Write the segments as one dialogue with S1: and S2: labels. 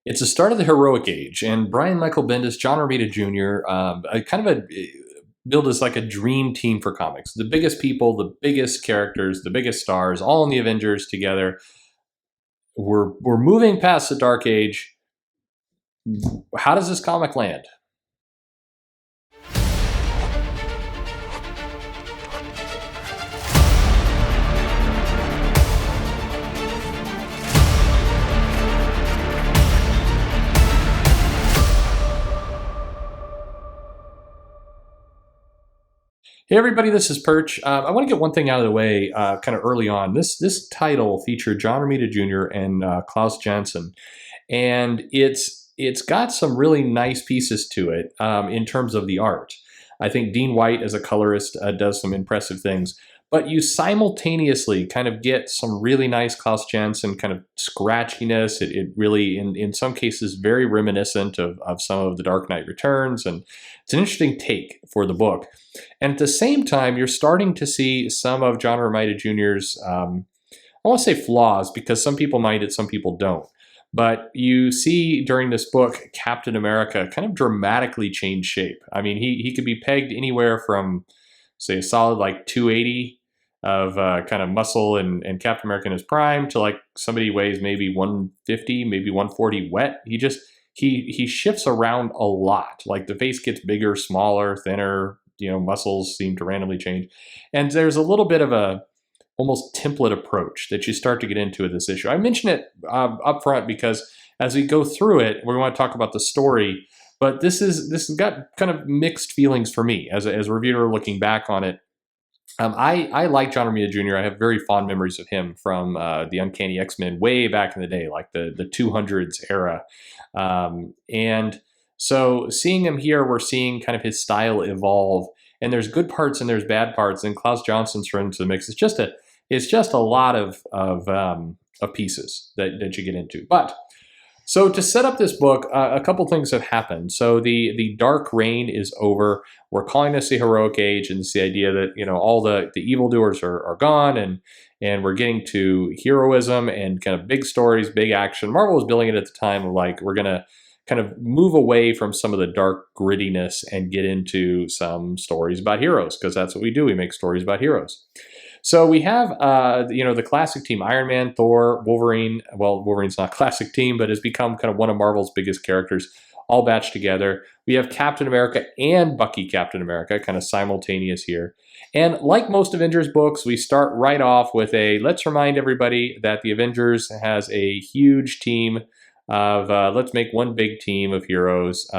S1: It's the start of the heroic age, and Brian Michael Bendis, John Romita Jr., build as like a dream team for comics. The biggest people, the biggest characters, the biggest stars, all in the Avengers together. We're moving past the Dark Age. How does this comic land? Hey everybody, this is Perch. I want to get one thing out of the way kind of early on. This title featured John Romita Jr. and Klaus Janson, and it's got some really nice pieces to it in terms of the art. I think Dean White as a colorist does some impressive things, but you simultaneously kind of get some really nice Klaus Janson kind of scratchiness. It really, in some cases, very reminiscent of some of the Dark Knight Returns, and it's an interesting take for the book. And at the same time, you're starting to see some of John Romita Jr.'s, I want to say flaws, because some people mind it, some people don't. But you see during this book, Captain America kind of dramatically change shape. I mean, he could be pegged anywhere from, say, a solid like 280 of kind of muscle and Captain America in his prime to like somebody weighs maybe 150, maybe 140 wet. He shifts around a lot. Like the face gets bigger, smaller, thinner, muscles seem to randomly change. And there's a little bit of a almost template approach that you start to get into with this issue. I mention it up front because as we go through it, we want to talk about the story, but this has got kind of mixed feelings for me as a reviewer looking back on it. I like John Romita Jr. I have very fond memories of him from the Uncanny X-Men way back in the day, like the 200s era. And so seeing him here, we're seeing kind of his style evolve, and there's good parts and there's bad parts, and Klaus Janson's thrown into the mix. It's just a lot of pieces that you get into. But so to set up this book, a couple things have happened. So the dark reign is over. We're calling this the heroic age, and it's the idea that all the evildoers are gone, and we're getting to heroism and kind of big stories, big action. Marvel was billing it at the time of like, we're gonna kind of move away from some of the dark grittiness and get into some stories about heroes, because that's what we do. We make stories about heroes. So we have, the classic team, Iron Man, Thor, Wolverine. Well, Wolverine's not a classic team, but has become kind of one of Marvel's biggest characters, all batched together. We have Captain America and Bucky Captain America, kind of simultaneous here. And like most Avengers books, we start right off with let's remind everybody that the Avengers has a huge team of let's make one big team of heroes.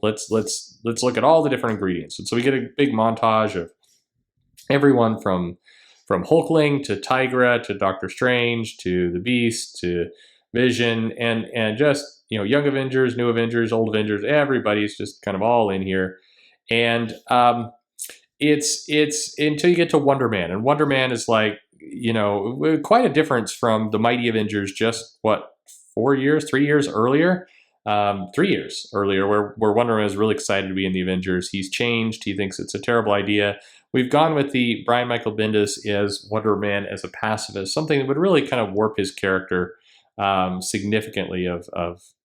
S1: Let's look at all the different ingredients. And so we get a big montage of everyone from Hulkling to Tigra to Doctor Strange to the Beast to Vision and just young Avengers, new Avengers, old Avengers. Everybody's just kind of all in here, and it's until you get to Wonder Man, and Wonder Man is like quite a difference from the Mighty Avengers. Just what? 3 years earlier, where Wonder Man is really excited to be in the Avengers. He's changed. He thinks it's a terrible idea. We've gone with the Brian Michael Bendis as Wonder Man as a pacifist, something that would really kind of warp his character significantly of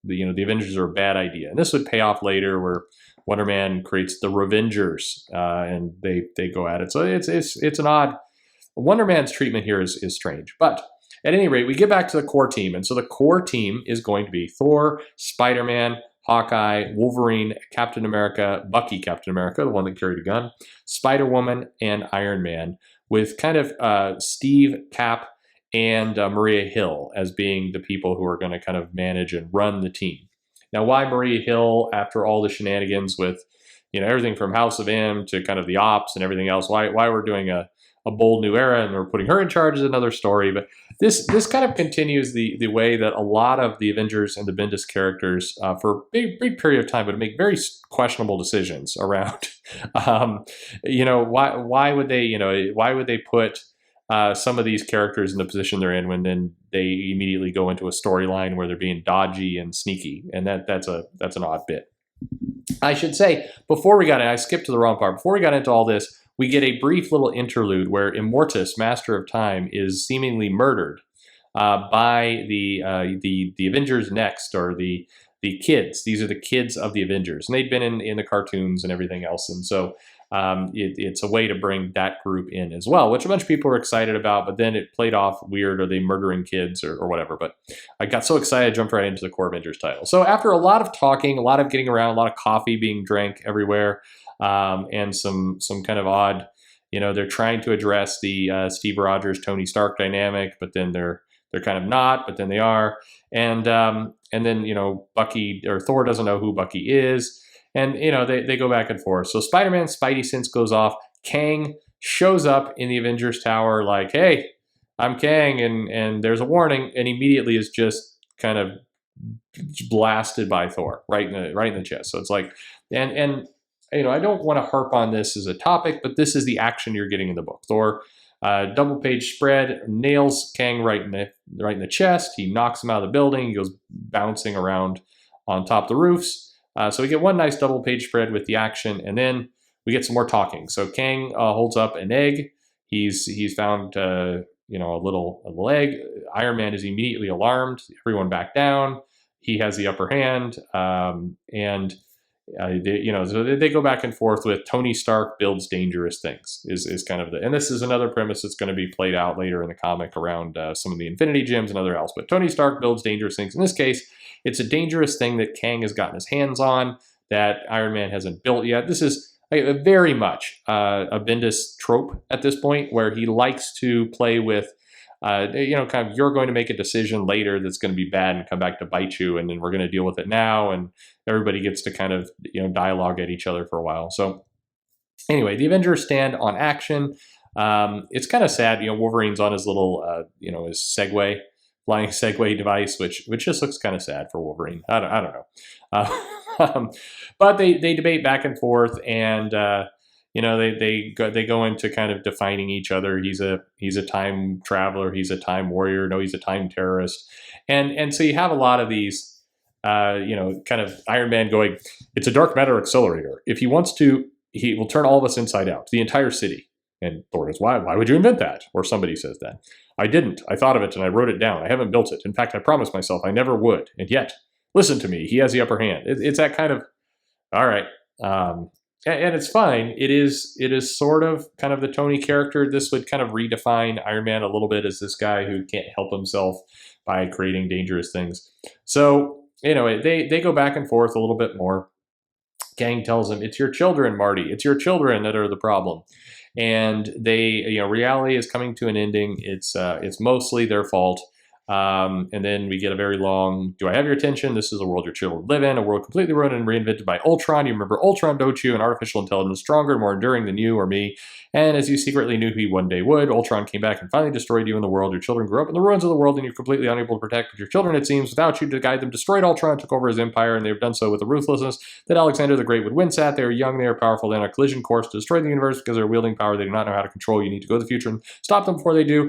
S1: the Avengers are a bad idea. And this would pay off later where Wonder Man creates the Revengers and they go at it. So it's an odd, Wonder Man's treatment here is strange. But at any rate, we get back to the core team. And so the core team is going to be Thor, Spider-Man, Hawkeye, Wolverine, Captain America, Bucky Captain America, the one that carried a gun, Spider-Woman, and Iron Man, with kind of Steve, Cap, and Maria Hill as being the people who are going to kind of manage and run the team. Now, why Maria Hill after all the shenanigans with everything from House of M to kind of the Ops and everything else? Why we're doing a bold new era and we're putting her in charge is another story. But this kind of continues the way that a lot of the Avengers and the Bendis characters for a big period of time would make very questionable decisions around, why would they put some of these characters in the position they're in when then they immediately go into a storyline where they're being dodgy and sneaky, and that's an odd bit. I should say I skipped to the wrong part. Before we got into all this, we get a brief little interlude where Immortus, Master of Time, is seemingly murdered by the Avengers Next, or the kids. These are the kids of the Avengers, and they'd been in the cartoons and everything else, and so it's a way to bring that group in as well, which a bunch of people were excited about. But then it played off weird. Are they murdering kids or whatever? But I got so excited, I jumped right into the core Avengers title. So after a lot of talking, a lot of getting around, a lot of coffee being drank everywhere, and some kind of odd, they're trying to address the Steve Rogers Tony Stark dynamic, but then they're kind of not, but then they are. And then, Bucky, or Thor, doesn't know who Bucky is. And, they go back and forth. So Spider-Man's Spidey sense goes off. Kang shows up in the Avengers Tower like, hey, I'm Kang, and there's a warning, and immediately is just kind of blasted by Thor right in the chest. So it's like, and I don't want to harp on this as a topic, but this is the action you're getting in the book. Thor, double page spread, nails Kang right in the chest. He knocks him out of the building. He goes bouncing around on top of the roofs. So we get one nice double page spread with the action, and then we get some more talking. So Kang holds up an egg. He's found a little egg. Iron Man is immediately alarmed. Everyone back down. He has the upper hand, and they go back and forth with Tony Stark builds dangerous things is kind of and this is another premise that's going to be played out later in the comic around some of the Infinity Gems and other else. But Tony Stark builds dangerous things. In this case, it's a dangerous thing that Kang has gotten his hands on that Iron Man hasn't built yet. This is very much a Bendis trope at this point, where he likes to play with kind of, you're going to make a decision later that's going to be bad and come back to bite you, and then we're going to deal with it now, and everybody gets to kind of dialogue at each other for a while. So anyway, the Avengers stand on action. It's kind of sad, Wolverine's on his little his flying Segway device, which just looks kind of sad for Wolverine. I don't know, but they debate back and forth, and they go into kind of defining each other. He's a time traveler. He's a time warrior. No, he's a time terrorist. And so you have a lot of these, kind of Iron Man going, it's a dark matter accelerator. If he wants to, he will turn all of us inside out, the entire city. And Thor goes, why would you invent that? Or somebody says that. I didn't. I thought of it and I wrote it down. I haven't built it. In fact, I promised myself I never would. And yet, listen to me. He has the upper hand. It's that kind of, all right. And it's fine. It is sort of kind of the Tony character. This would kind of redefine Iron Man a little bit as this guy who can't help himself by creating dangerous things. So, they go back and forth a little bit more. Kang tells him, it's your children, Marty. It's your children that are the problem. And reality is coming to an ending. It's mostly their fault. And then we get a very long, do I have your attention? This is a world your children live in, a world completely ruined and reinvented by Ultron. You remember Ultron, don't you? An artificial intelligence stronger, more enduring than you or me. And as you secretly knew he one day would, Ultron came back and finally destroyed you and the world. Your children grew up in the ruins of the world, and you're completely unable to protect your children, it seems. Without you to guide them, destroyed Ultron, took over his empire, and they have done so with a ruthlessness that Alexander the Great would wince at. They are young, they are powerful, they're on a collision course to destroy the universe because they're wielding power they do not know how to control. You need to go to the future and stop them before they do.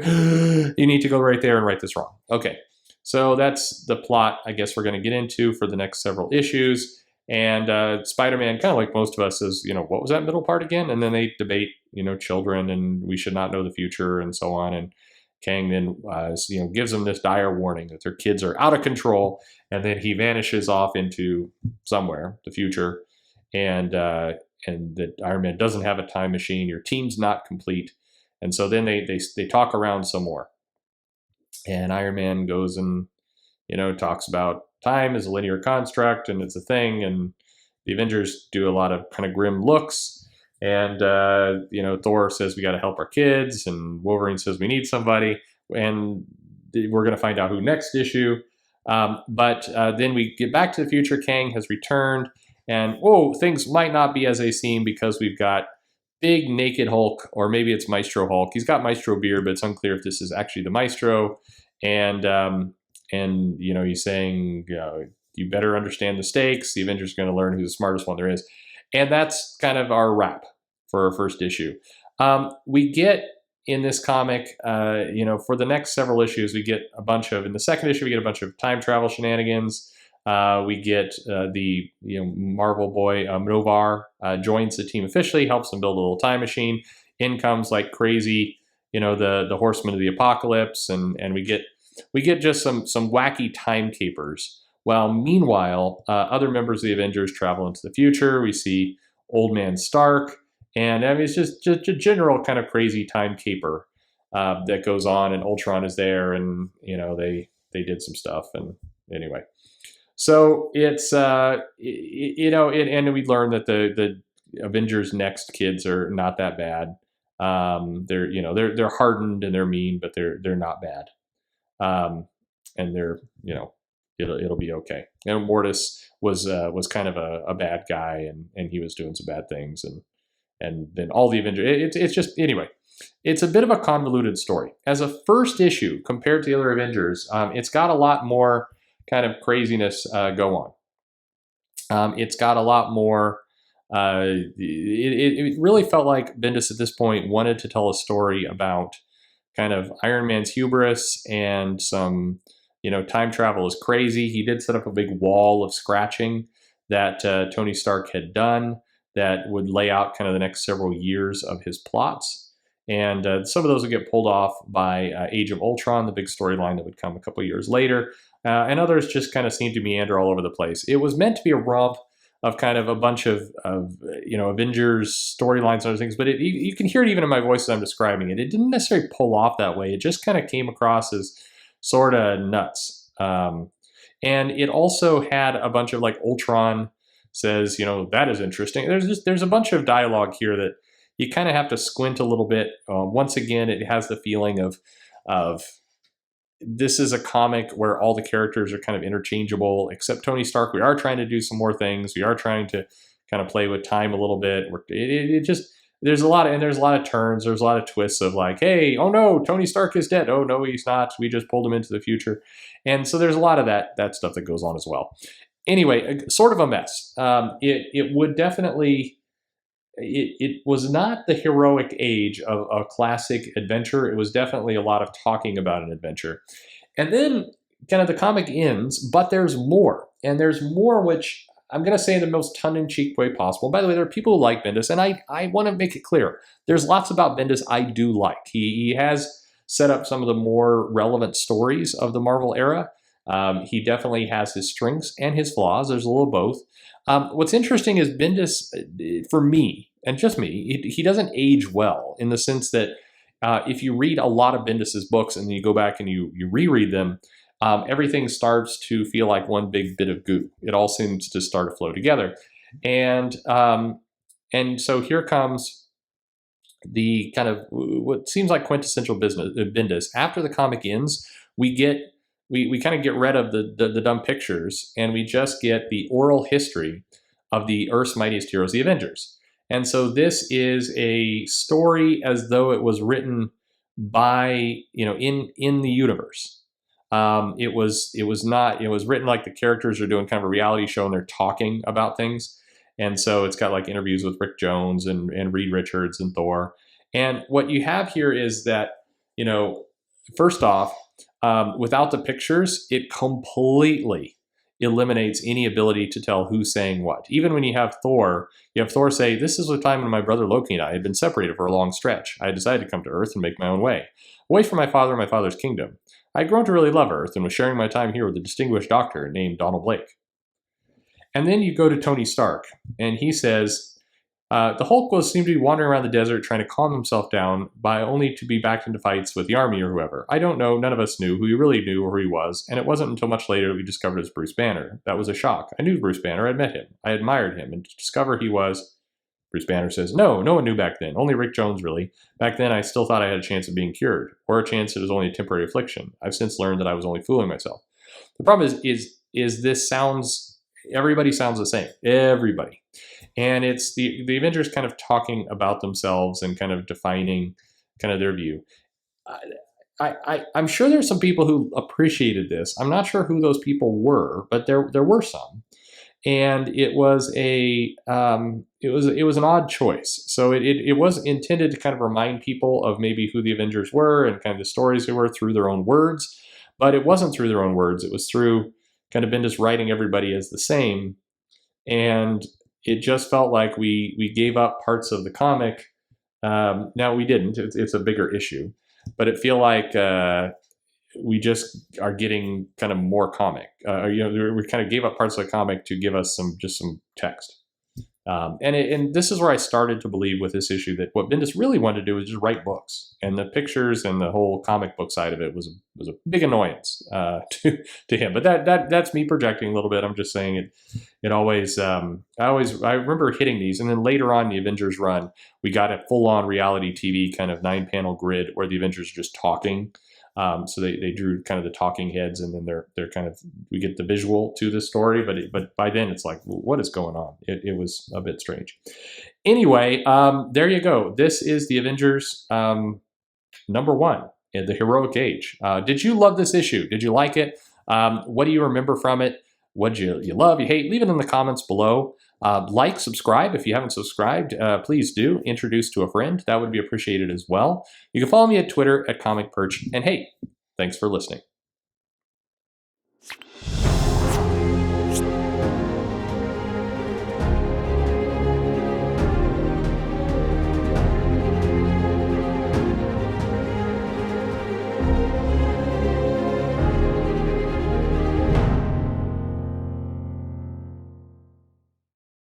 S1: You need to go right there and right this wrong. Okay. So that's the plot, I guess, we're going to get into for the next several issues. And Spider-Man, kind of like most of us, says, what was that middle part again? And then they debate, children, and we should not know the future, and so on. And Kang then, gives them this dire warning that their kids are out of control. And then he vanishes off into somewhere, the future, and that Iron Man doesn't have a time machine. Your team's not complete. And so then they talk around some more. And Iron Man goes and, talks about time as a linear construct, and it's a thing. And the Avengers do a lot of kind of grim looks. And, Thor says, we got to help our kids. And Wolverine says, we need somebody. And we're going to find out who next issue. But then we get back to the future. Kang has returned. And, things might not be as they seem, because we've got big naked Hulk, or maybe it's Maestro Hulk. He's got Maestro beard, but it's unclear if this is actually the Maestro. And he's saying, you better understand the stakes. The Avengers are going to learn who's the smartest one there is. And that's kind of our wrap for our first issue. We get in this comic, for the next several issues, we get a bunch of, in the second issue, we get a bunch of time travel shenanigans. We get the Marvel boy Noh-Var joins the team officially, helps them build a little time machine. In comes like crazy, the Horsemen of the Apocalypse, and we get we get just some wacky time capers. While meanwhile, other members of the Avengers travel into the future. We see Old Man Stark, and I mean, it's just a general kind of crazy time caper that goes on. And Ultron is there, and they did some stuff. And anyway, so it's and we learn that the Avengers Next kids are not that bad. They're hardened and they're mean, but they're not bad. And they're it'll be okay. And Immortus was kind of a bad guy, and he was doing some bad things, and then all the Avengers. It's just anyway. It's a bit of a convoluted story. As a first issue compared to the other Avengers, it's got a lot more kind of craziness go on. It's got a lot more. It really felt like Bendis at this point wanted to tell a story about kind of Iron Man's hubris and some, time travel is crazy. He did set up a big wall of scratching that Tony Stark had done that would lay out kind of the next several years of his plots. And some of those would get pulled off by Age of Ultron, the big storyline that would come a couple years later. And others just kind of seemed to meander all over the place. It was meant to be a romp of kind of a bunch of Avengers storylines and other things, but you can hear it even in my voice as I'm describing it. It didn't necessarily pull off that way. It just kind of came across as sort of nuts. And it also had a bunch of like Ultron says, that is interesting. There's a bunch of dialogue here that you kind of have to squint a little bit. Once again, it has the feeling of this is a comic where all the characters are kind of interchangeable, except Tony Stark. We are trying to do some more things. We are trying to kind of play with time a little bit. There's a lot of turns. There's a lot of twists of like, hey, oh no, Tony Stark is dead. Oh no, he's not. We just pulled him into the future. And so there's a lot of that stuff that goes on as well. Anyway, sort of a mess. It would definitely. It was not the heroic age of a classic adventure. It was definitely a lot of talking about an adventure. And then kind of the comic ends, but there's more. And there's more, which I'm going to say in the most tongue-in-cheek way possible. By the way, there are people who like Bendis, and I want to make it clear. There's lots about Bendis I do like. He has set up some of the more relevant stories of the Marvel era. He definitely has his strengths and his flaws. There's a little of both. What's interesting is Bendis, for me, and just me, he doesn't age well in the sense that if you read a lot of Bendis's books and then you go back and you reread them, everything starts to feel like one big bit of goo. It all seems to start to flow together. And so here comes the kind of what seems like quintessential Bendis. After the comic ends, we kind of get rid of the dumb pictures, and we just get the oral history of the Earth's mightiest heroes, the Avengers. And so this is a story as though it was written by, in the universe. It was written like the characters are doing kind of a reality show and they're talking about things. And so it's got like interviews with Rick Jones and Reed Richards and Thor. And what you have here is that, first off, without the pictures, it completely eliminates any ability to tell who's saying what. Even when you have Thor say, this is the time when my brother Loki and I had been separated for a long stretch. I had decided to come to Earth and make my own way, away from my father and my father's kingdom. I had grown to really love Earth and was sharing my time here with a distinguished doctor named Donald Blake. And then you go to Tony Stark, and he says, the Hulk seemed to be wandering around the desert trying to calm himself down by only to be backed into fights with the army or whoever. I don't know, none of us knew who he really knew or who he was, and it wasn't until much later that we discovered it was Bruce Banner. That was a shock. I knew Bruce Banner, I'd met him, I admired him, and to discover he was... Bruce Banner says, no one knew back then, only Rick Jones really. Back then I still thought I had a chance of being cured, or a chance it was only a temporary affliction. I've since learned that I was only fooling myself. The problem is this sounds... Everybody sounds the same. Everybody. And it's the Avengers kind of talking about themselves and kind of defining kind of their view. I'm sure there's some people who appreciated this. I'm not sure who those people were, but there were some. And it was it was an odd choice. So it was intended to kind of remind people of maybe who the Avengers were and kind of the stories they were through their own words. But it wasn't through their own words. It was through kind of Bendis writing everybody as the same. And it just felt like we gave up parts of the comic. Now we didn't. It's a bigger issue. But it feel like we just are getting kind of more comic. We kind of gave up parts of the comic to give us some text. And this is where I started to believe with this issue that what Bendis really wanted to do was just write books, and the pictures and the whole comic book side of it was a big annoyance to him. But that's me projecting a little bit. I'm just saying it always. I remember hitting these, and then later on in the Avengers run, we got a full on reality TV kind of 9-panel grid where the Avengers are just talking. So they drew kind of the talking heads, and then they're kind of, we get the visual to the story, but by then it's like, what is going on? It was a bit strange. Anyway, there you go. This is the Avengers #1 in the Heroic Age. Did you love this issue? Did you like it? What do you remember from it? What you love, you hate? Leave it in the comments below. Like, subscribe if you haven't subscribed. Please do. Introduce to a friend. That would be appreciated as well. You can follow me at Twitter at Comic Perch. And hey, thanks for listening.